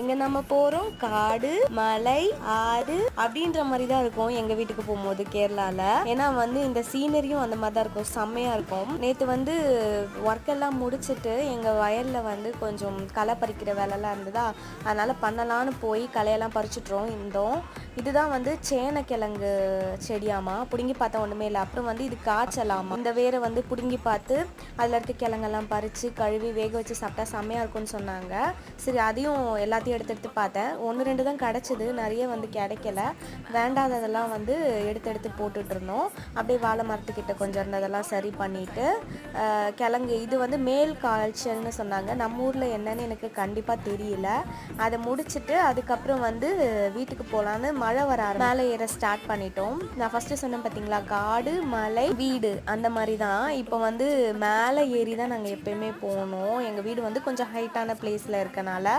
எங்க நம்ம போறோம் காடு, மலை, ஆறு அப்படின்ற மாதிரி தான் இருக்கும் எங்க வீட்டுக்கு போகும்போது கேரளால. ஏன்னா வந்து இந்த சீனரியும் அந்த மாதிரி தான் இருக்கும், செம்மையா இருக்கும். நேத்து வந்து ஒர்க் எல்லாம் முடிச்சுட்டு எங்க வயல்ல வந்து கொஞ்சம் களை பறிக்கிற வேலைலாம் இருந்ததா, அதனால பண்ணலான்னு போய் களையெல்லாம் பறிச்சுட்றோம் இருந்தோம். இதுதான் வந்து சேனக்கிழங்கு செடியாமா. பிடுங்கி பார்த்தா ஒண்ணுமே இல்லை. அப்புறம் வந்து இது காய்ச்சலாமா. இந்த வேரை வந்து பிடுங்கி பார்த்து அதில் இருக்க கிழங்கெல்லாம் பறித்து கழுவி வேக வச்சு சாப்பிட்டா செம்மையாக இருக்கும்னு சொன்னாங்க. சரி அதையும் எல்லாத்தையும் எடுத்து பார்த்தேன். 1 2 தான் கிடச்சிது, நிறைய வந்து கிடைக்கல. வேண்டாததெல்லாம் வந்து எடுத்து போட்டுட்டு இருந்தோம். அப்படியே வாழை மரத்துக்கிட்ட கொஞ்சம் இருந்ததெல்லாம் சரி பண்ணிட்டு கிழங்கு இது வந்து மேல் காய்ச்சல்னு சொன்னாங்க. நம்ம ஊரில் என்னன்னு எனக்கு கண்டிப்பாக தெரியல. அதை முடிச்சுட்டு அதுக்கப்புறம் வந்து வீட்டுக்கு போகலான்னு மழை வர மேலே ஏற ஸ்டார்ட் பண்ணிட்டோம். நான் ஃபஸ்ட்டு சொன்னேன் பார்த்தீங்களா, காடு மலை வீடு அந்த மாதிரி தான். இப்போ வந்து மேலே ஏறி தான் நாங்கள் எப்பயுமே போகணும். எங்கள் வீடு வந்து கொஞ்சம் ஹைட்டான பிளேஸில் இருக்கனால